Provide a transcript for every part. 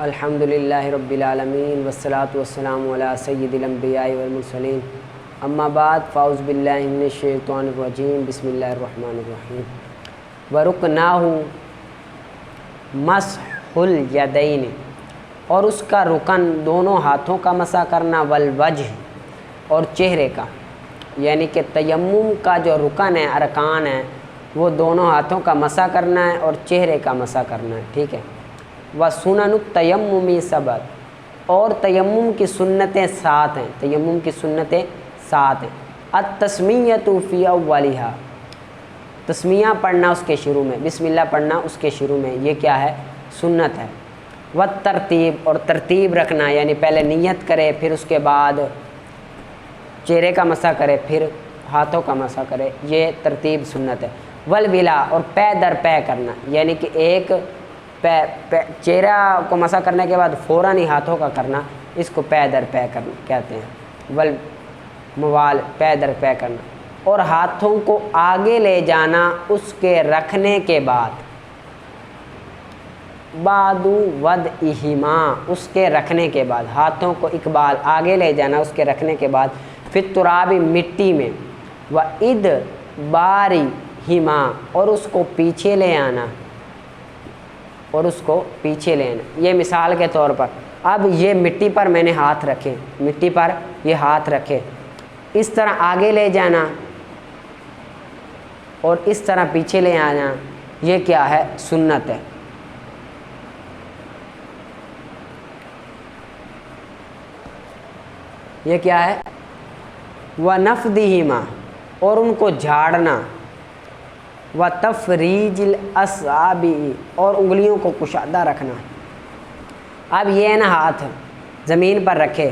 الحمدللہ رب العالمین والصلاة والسلام علی سید الانبیاء والمرسلین اما بعد فاعوذ باللہ من الشیطان الرجیم بسم اللہ الرحمن الرحیم ورکناہ مسح الیدین، اور اس کا رکن دونوں ہاتھوں کا مسح کرنا، والوجہ اور چہرے کا، یعنی کہ تیمم کا جو رکن ہے، ارکان ہے، وہ دونوں ہاتھوں کا مسح کرنا ہے اور چہرے کا مسح کرنا ہے، ٹھیک ہے۔ وسنن التیمم سبت، اور تیمم کی سنتیں 7 ہیں، تیمم کی سنتیں 7 ہیں۔ التسمیۃ فی اولھا، تسمیہ پڑھنا اس کے شروع میں، بسم اللہ پڑھنا اس کے شروع میں، یہ کیا ہے؟ سنت ہے۔ والترتیب، اور ترتیب رکھنا، یعنی پہلے نیت کرے، پھر اس کے بعد چہرے کا مسح کرے، پھر ہاتھوں کا مسح کرے، یہ ترتیب سنت ہے۔ والولا، اور پے در پے کرنا، یعنی کہ ایک چہرہ کو مسح کرنے کے بعد فوراً ہی ہاتھوں کا کرنا، اس کو پے در پے کرنا کہتے ہیں۔ والموال، پے در پے کرنا، اور ہاتھوں کو آگے لے جانا اس کے رکھنے کے بعد، بعد وضعہما، اس کے رکھنے کے بعد، ہاتھوں کو اقبال آگے لے جانا اس کے رکھنے کے بعد، فی التراب، مٹی میں، وادبارہما، اور اس کو پیچھے لے آنا، اور اس کو پیچھے لے آنا۔ یہ مثال کے طور پر، اب یہ مٹی پر میں نے ہاتھ رکھے، مٹی پر یہ ہاتھ رکھے، اس طرح آگے لے جانا اور اس طرح پیچھے لے آنا، یہ کیا ہے؟ سنت ہے۔ یہ کیا ہے؟ وَنَفْضِهِمَا، اور ان کو جھاڑنا، وَتَفْرِيجِ الْأَصَابِعِ، اور انگلیوں کو کشادہ رکھنا۔ اب یہ ہے نا، ہاتھ زمین پر رکھے،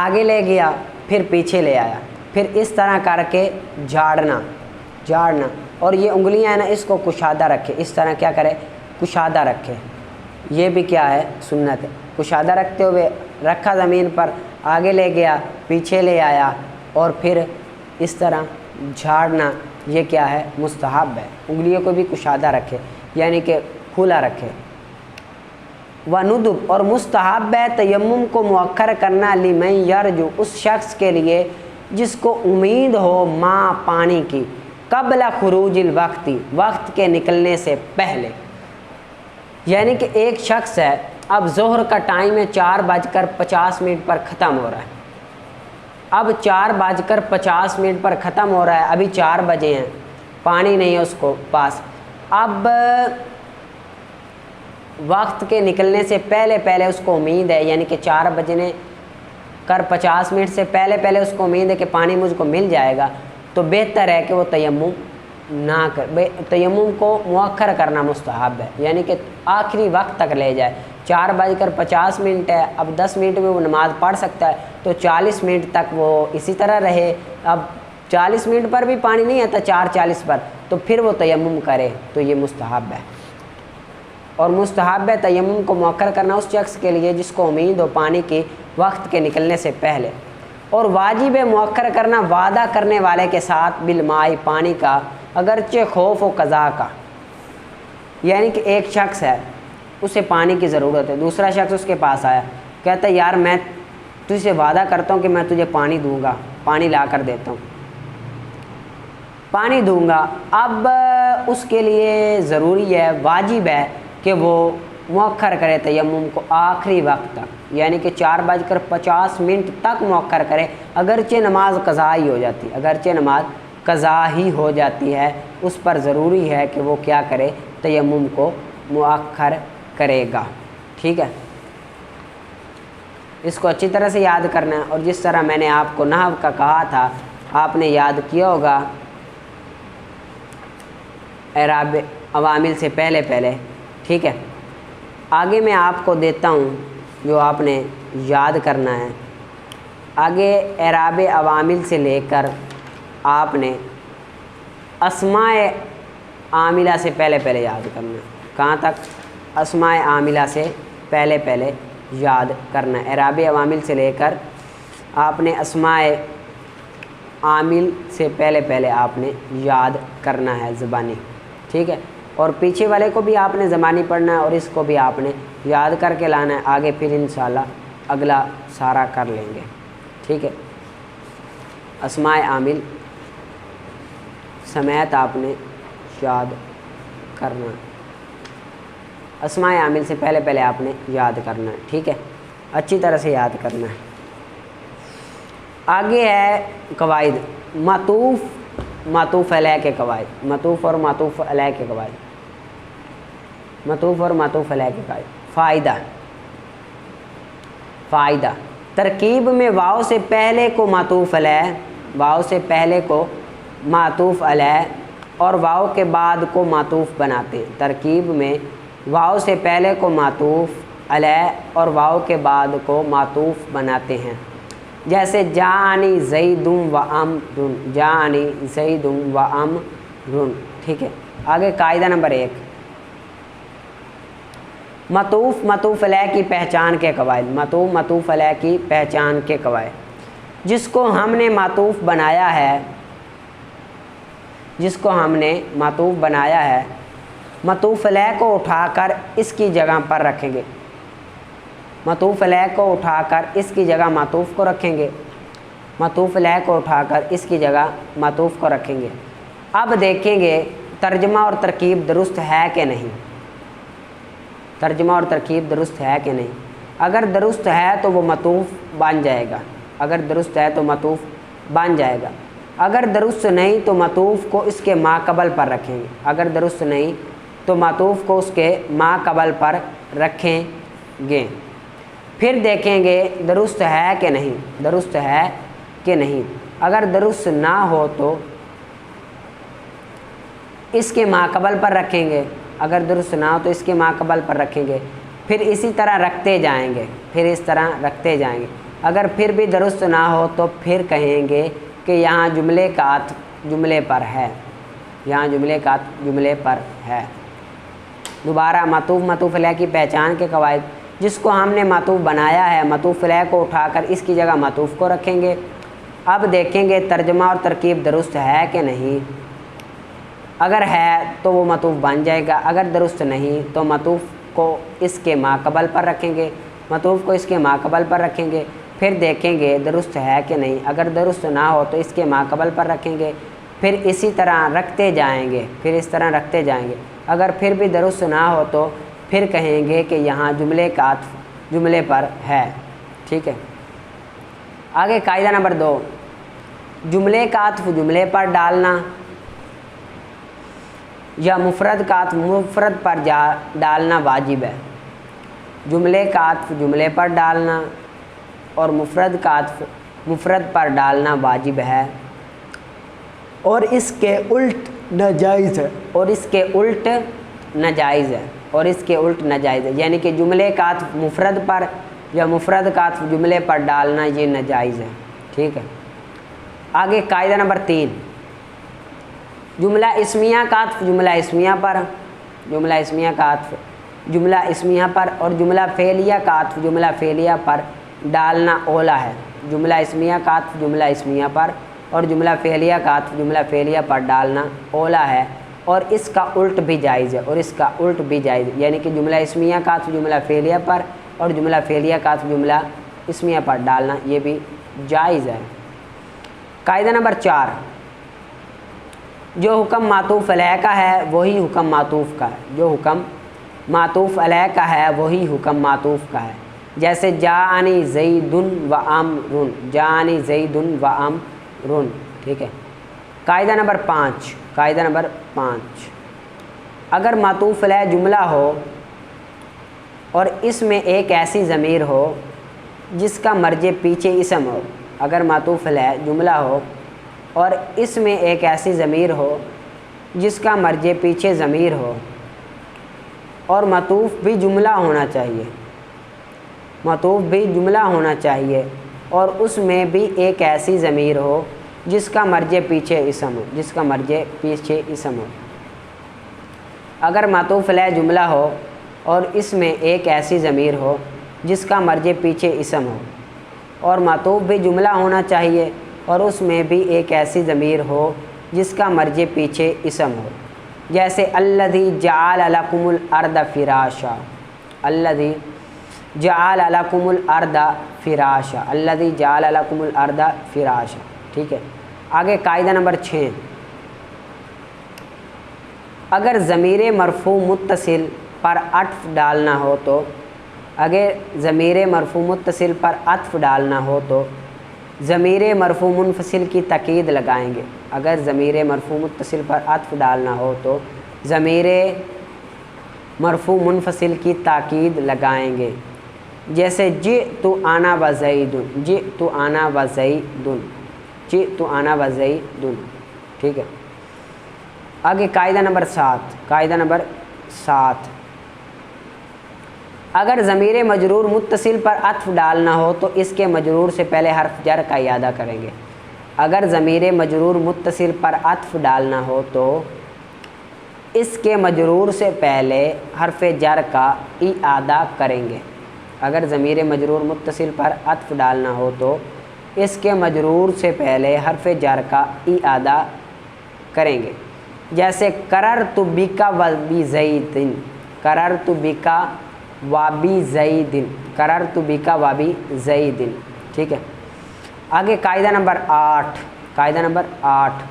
آگے لے گیا، پھر پیچھے لے آیا، پھر اس طرح کر کے جھاڑنا، اور یہ انگلیاں ہیں نا، اس کو کشادہ رکھے، اس طرح کیا کرے؟ کشادہ رکھے، یہ بھی کیا ہے؟ سنت ہے۔ کشادہ رکھتے ہوئے رکھا زمین پر، آگے لے گیا، پیچھے لے آیا، اور پھر اس طرح جھاڑنا، یہ کیا ہے؟ مستحب ہے۔ انگلیوں کو بھی کشادہ رکھے، یعنی کہ کھلا رکھے۔ وندب، اور مستحب ہے تیمم کو مؤخر کرنا، لمن یرجو، اس شخص کے لیے جس کو امید ہو، ماں پانی کی، قبل خروج الوقت، وقت کے نکلنے سے پہلے۔ یعنی کہ ایک شخص ہے، اب ظہر کا ٹائم ہے، 4:50 پر ختم ہو رہا ہے، اب 4:50 پر ختم ہو رہا ہے، ابھی 4 بجے ہیں، پانی نہیں ہے اس کو پاس۔ اب وقت کے نکلنے سے پہلے اس کو امید ہے، یعنی کہ 4:50 سے پہلے اس کو امید ہے کہ پانی مجھ کو مل جائے گا، تو بہتر ہے کہ وہ تیمم نہ کر، تیمم کو مؤخر کرنا مستحب ہے، یعنی کہ آخری وقت تک لے جائے۔ 4:50 ہے، اب 10 منٹ میں وہ نماز پڑھ سکتا ہے، تو 40 منٹ تک وہ اسی طرح رہے۔ اب 40 منٹ پر بھی پانی نہیں آتا، 4:40 پر، تو پھر وہ تیمم کرے، تو یہ مستحب ہے۔ اور مستحب ہے تیمم کو مؤخر کرنا اس شخص کے لیے جس کو امید ہو پانی کی، وقت کے نکلنے سے پہلے۔ اور واجب ہے مؤخر کرنا وعدہ کرنے والے کے ساتھ، بالماء، پانی کا، اگرچہ خوف و قضا کا، یعنی کہ ایک شخص ہے، اسے پانی کی ضرورت ہے، دوسرا شخص اس کے پاس آیا، کہتا ہے یار میں تجھ سے وعدہ کرتا ہوں کہ میں تجھے پانی دوں گا، پانی لا کر دیتا ہوں، پانی دوں گا۔ اب اس کے لیے ضروری ہے، واجب ہے کہ وہ مؤخر کرے تیمم کو آخری وقت تک، یعنی کہ 4:50 تک مؤخر کرے، اگرچہ نماز قضا ہی ہو جاتی ہے، اگرچہ نماز قضا ہی ہو جاتی ہے، اس پر ضروری ہے کہ وہ کیا کرے؟ تیمم کو مؤخر کرے گا، ٹھیک ہے۔ اس کو اچھی طرح سے یاد کرنا ہے، اور جس طرح میں نے آپ کو نحو کا کہا تھا، آپ نے یاد کیا ہوگا، اعراب عوامل سے پہلے، ٹھیک ہے۔ آگے میں آپ کو دیتا ہوں جو آپ نے یاد کرنا ہے، آگے اعراب عوامل سے لے کر آپ نے اسماء عاملہ سے پہلے یاد کرنا ہے۔ کہاں تک؟ اسماء عاملہ سے پہلے یاد کرنا ہے۔ اعراب عوامل سے لے کر آپ نے اسماء عامل سے پہلے آپ نے یاد کرنا ہے زبانی، ٹھیک ہے۔ اور پیچھے والے کو بھی آپ نے زبانی پڑھنا ہے، اور اس کو بھی آپ نے याद करके लाना है, आगे फिर इंशाल्लाह अगला सारा कर लेंगे। ठीक है, अस्माए आमिल समेत आपने याद करना है, अस्माए आमिल से पहले पहले आपने याद करना है। ठीक है, अच्छी तरह से याद करना है। आगे है कवाइद, मातूफ़ अलैह के कवाइद, मतूफ़ और मातूफ़ अलैह के कवाइद, मतूफ़ और मातूफ़ अलैह के कवाइद। फ़ायदा तरकीब में वाव से पहले को मातूफ़ अलैह, वाव से पहले को मातूफ़ अलैह और वाव के बाद को मातूफ़ बनाते हैं। तरकीब में वाव से पहले को मातूफ़ अलैह और वाव के बाद को मातूफ़ बनाते हैं। जैसे जानी ज़ैदुम व अमरुन, जानी ज़ैदुम व अमरुन। ठीक है, आगे कायदा नंबर 1, मतूफ़ अलैह की पहचान के कवायद, मतूफ़ अलैह की पहचान के कवायद। जिसको हमने मातूफ़ बनाया है, जिसको हमने मातूफ़ बनाया है, मतूफ़ अलैह को उठाकर इसकी जगह पर रखेंगे, मतूफ़ अलैह को उठाकर इसकी जगह मातूफ़ को रखेंगे, मतूफ़ अलैह को उठाकर इसकी जगह मातूफ़ को रखेंगे। अब देखेंगे तर्जमा और तरकीब दुरुस्त है कि नहीं, तर्जमा और तरकीब दुरुस्त है कि नहीं। अगर दुरुस्त है तो वो मतूफ़ बन जाएगा, अगर दुरुस्त है तो मतूफ़ बन जाएगा। अगर दुरुस्त नहीं तो मतूफ़ को इसके माक़बल पर रखेंगे, अगर दुरुस्त नहीं तो मतूफ़ को उसके माक़बल पर रखेंगे। फिर देखेंगे दुरुस्त है कि नहीं, दुरुस्त है कि नहीं। अगर दुरुस्त ना हो तो इसके माक़बल पर रखेंगे, अगर दुरुस्त ना हो तो इसके माक़बल पर रखेंगे। फिर इसी तरह रखते जाएंगे, फिर इस तरह रखते जाएंगे। अगर फिर भी दुरुस्त ना हो तो फिर कहेंगे कि यहाँ जुमले का अत्फ़ जुमले पर है, यहाँ जुमले का अत्फ़ जुमले पर है। दोबारा मतूफ़ अलैह की पहचान के कवायद। जिसको हमने मातूफ़ बनाया है, मतूफ़ अलैह को उठाकर इसकी जगह मातूफ़ को रखेंगे। अब देखेंगे तर्जमा और तरकीब दुरुस्त है कि नहीं। अगर है तो वो मतूफ़ बन जाएगा, अगर दुरुस्त नहीं तो मतूफ़ को इसके माक़बल पर रखेंगे, मतूफ़ को इसके माक़बल पर रखेंगे। फिर देखेंगे दुरुस्त है कि नहीं, अगर दुरुस्त ना हो तो इसके माक़बल पर रखेंगे। फिर इसी तरह रखते जाएंगे, फिर इस तरह रखते जाएंगे। अगर फिर भी दुरुस्त ना हो तो फिर कहेंगे कि यहाँ जुमले का अत्फ़ जुमले पर है। ठीक है, आगे कायदा नंबर 2, जुमले का अत्फ़ जुमले पर डालना या मुफ़रद का अत्फ़ मुफ़रद पर डालना वाजिब है। जुमले का अत्फ़ जुमले पर डालना और मुफ़रद का अत्फ़ मुफ़रद पर डालना वाजिब है और इसके उल्ट नाजायज़ है, और इसके उल्ट नाजायज़ है, और इसके उल्ट नाजायज़ है। यानी कि जुमले का अत्फ़ मुफ़रद पर या मुफ़रद का अत्फ़ जुमले पर डालना ये नाजायज़ है। ठीक है, आगे कायदा नंबर 3, जुमला इस्मिया का अत्फ़ जुमला इस्मिया पर, जुमला इस्मिया का अत्फ़ जुमला इस्मिया पर और जुमला फ़ेलिया का अत्फ़ जुमला फ़ेलिया पर डालना औला है। जुमला इस्मिया का अत्फ़ जुमला इस्मिया पर और जुमला फ़ेलिया का अत्फ़ जुमला फ़ेलिया पर डालना औला है और इसका उल्ट भी जायज़ है, और इसका उल्ट भी जायज़ है। यानी कि जुमला इस्मिया का अत्फ़ जुमला फ़ेलिया पर और जुमला फ़ेलिया का अत्फ़ जुमला इस्मिया पर डालना ये भी जायज़ है। कायदा नंबर 4, जो हुक्म मातूफ़ अलैह का है वही हुक्म मातूफ़ का है, जो हुक्म मातूफ़ अलैह का है वही हुक्म मातूफ़ का है। जैसे जानी ज़ैदुन व अमरुन, जानी ज़ैदुन व अमरुन। ठीक है, कायदा नंबर 5, कायदा नंबर 5, अगर मातूफ़ अलैह जुमला हो और इसमें एक ऐसी ज़मीर हो जिसका मर्जे पीछे इसम हो, अगर मातूफ़ अलैह जुमला हो और इसमें एक ऐसी ज़मीर हो जिसका मर्जे पीछे ज़मीर हो और मतूफ़ भी जुमला होना चाहिए, मतूफ़ भी जुमला होना चाहिए और उसमें भी एक ऐसी ज़मीर हो जिसका मर्जे पीछे इसम हो, जिसका मर्जे पीछे इसम हो। अगर मातूफ़ अलैह जुमला हो और इसमें एक ऐसी ज़मीर हो जिसका मर्जे पीछे इसम हो और मातूफ़ भी जुमला होना चाहिए और उसमें भी एक ऐसी ज़मीर हो जिसका मर्जे पीछे इसम हो। जैसे अल्लज़ी जअल लकुमुल अर्द फ़िराशा, अल्लज़ी जअल लकुमुल अर्दा फ़िराशा, अल्लज़ी जअल लकुमुल अर्दा फ़िराशा। ठीक है, आगे कायदा नंबर 6, अगर ज़मीर मरफ़ू मुत्तसिल पर अत्फ़ डालना हो तो, अगर ज़मीर मरफ़ू मुत्तसिल पर अत्फ़ डालना हो तो ज़मीर मरफ़ू मुनफ़सिल की ताकीद लगाएंगे। अगर ज़मीर मरफ़ू मुत्तसिल पर अत्फ़ डालना हो तो ज़मीर मरफ़ू मुनफ़सिल की ताकीद लगाएंगे। जैसे जिअतु आना व ज़ैदुन, जिअतु आना व ज़ैदुन, जिअतु आना व ज़ैदुन। ठीक है, आगे कायदा नंबर 7, कायदा नंबर 7, अगर ज़मीर मजरूर मुत्तसिल पर अत्फ़ डालना हो तो इसके मजरूर से पहले हर्फ जर का इयादा करेंगे। अगर ज़मीर मजरूर मुत्तसिल पर अत्फ़ डालना हो तो इसके मजरूर से पहले हर्फ जर का इयादा करेंगे। अगर ज़मीर मजरूर मुत्तसिल पर अत्फ़ डालना हो तो इसके मजरूर से पहले हर्फ जर का इयादा करेंगे। जैसे कररतु बिका व बी ज़ैदिन, कररतु बिका व बी ज़ैदिन, कररतु बिका व बी ज़ैदिन। ठीक है, आगे कायदा नंबर 8, कायदा नंबर 8,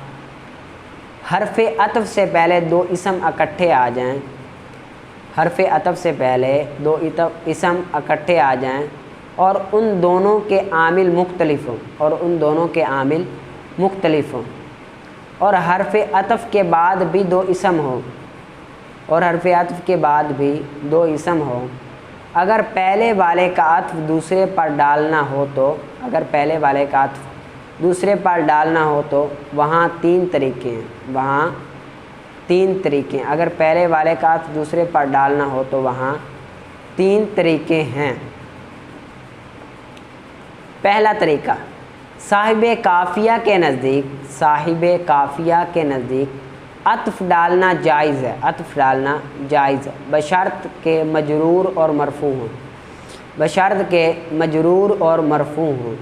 हर्फ अत्फ़ से पहले दो इसम इकट्ठे आ जाएं, हर्फ अत्फ़ से पहले दो इसम इकट्ठे आ जाएं और उन दोनों के आमिल मुख्तलिफ हों, और उन दोनों के आमिल मुख्तलिफ हों, और हर्फ अत्फ़ के बाद भी दो इसम हो, और हर्फ अत्फ़ के बाद भी दो इसम हो। अगर पहले वाले का अत्फ़ दूसरे पर डालना हो तो, अगर पहले वाले का अत्फ़ दूसरे पर डालना हो तो वहाँ 3 तरीके हैं, वहाँ 3 तरीके हैं। अगर पहले वाले का अत्फ़ दूसरे पर डालना हो तो वहाँ 3 तरीके हैं। पहला तरीका, साहिबे काफ़िया के नज़दीक, साहिबे काफ़िया के नज़दीक अत्फ़ डालना जायज़ है, अत्फ़ डालना जायज़ है, बशर्त के मजरूर और मरफ़ू हों, बशर्त के मजरूर और मरफ़ू हों।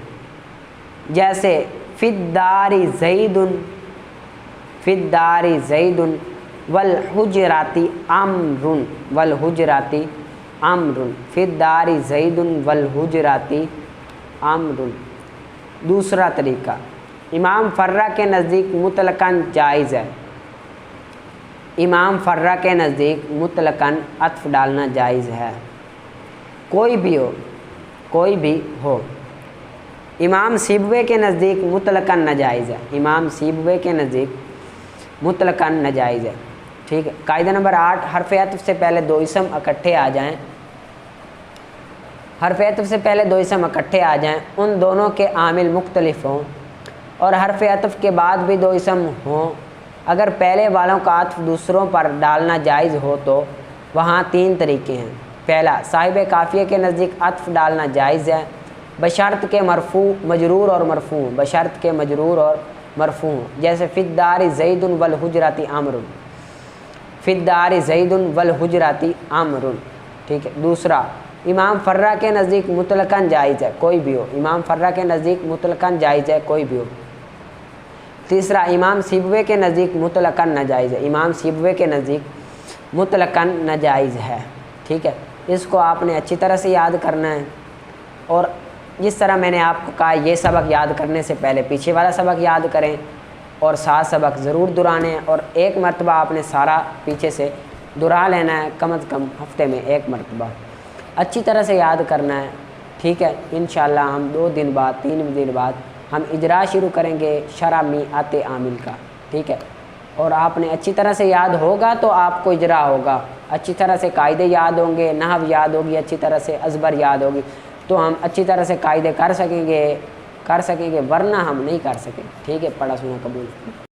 जैसे फ़िद्दारी ज़ैदुन, फ़िद्दारी ज़ैदुन वल हुजराती अम्रुन, वल हुजराती अम्रुन, फ़िद्दारी ज़ैदुन वल हुजराती अम्रुन। दूसरा तरीका, इमाम फ़र्रा के नज़दीक मुतलकन जायज़ है, इमाम फ़र्रा के नज़दीक मुतलकन अत्फ़ डालना जायज़ है, कोई भी हो, कोई भी हो। इमाम सिबवे के नज़दीक मुतलकन नाजायज़ है, इमाम सिबवे के नज़दीक मुतलकन नाजायज़ है। ठीक है, कायदा नंबर 8, हर्फ अत्फ़ से पहले दो इसम इकट्ठे आ जाएं, हर्फ अत्फ़ से पहले दो इसम इकट्ठे आ जाएं, उन दोनों के आमिल मुख्तलिफ हों, और हर्फ अत्फ़ के बाद भी दो इसम हों। अगर पहले वालों का अत्फ़ दूसरों पर डालना जायज़ हो तो वहाँ 3 तरीके हैं। पहला, साहिब काफ़िया के नज़दीक अत्फ़ डालना जायज़ है, बशर्त के मरफ़ू मजरूर और मरफ़ू, बशर्त के मजरूर और मरफ़ू। जैसे फ़िद्दारी ज़ैदुन वल हुजराती अम्रुन, फ़िद्दारी ज़ैदुन वल हुजराती अम्रुन। ठीक है। दूसरा, इमाम फ़र्रा के नज़दीक मुतलकन जायज़ है, कोई भी हो, इमाम फ़र्रा के नज़दीक मुतलकन जायज़ है, कोई भी हो। तीसरा, इमाम सिबवे के नज़दीक मुतलकन नाजायज़ है, इमाम सिबवे के नज़दीक मुतलकन नाजायज़ है। ठीक है, इसको आपने अच्छी तरह से याद करना है, और जिस तरह मैंने आपको कहा ये सबक याद करने से पहले पीछे वाला सबक याद करें, और 7 सबक ज़रूर दुहराने हैं, और एक मरतबा आपने सारा पीछे से दुहरा लेना है, कम से कम हफ्ते में 1 मरतबा अच्छी तरह से याद करना है। ठीक है, इंशाअल्लाह हम 2 दिन बाद 3 दिन बाद हम इजरा शुरू करेंगे शरह मिआत आमिल का। ठीक है, और आपने अच्छी तरह से याद होगा तो आपको इजरा होगा, अच्छी तरह से कायदे याद होंगे, नहव याद होगी, अच्छी तरह से अज़बर याद होगी, तो हम अच्छी तरह से कायदे कर सकेंगे, वरना हम नहीं कर सकेंगे। ठीक है, पढ़ा सुना कबूल।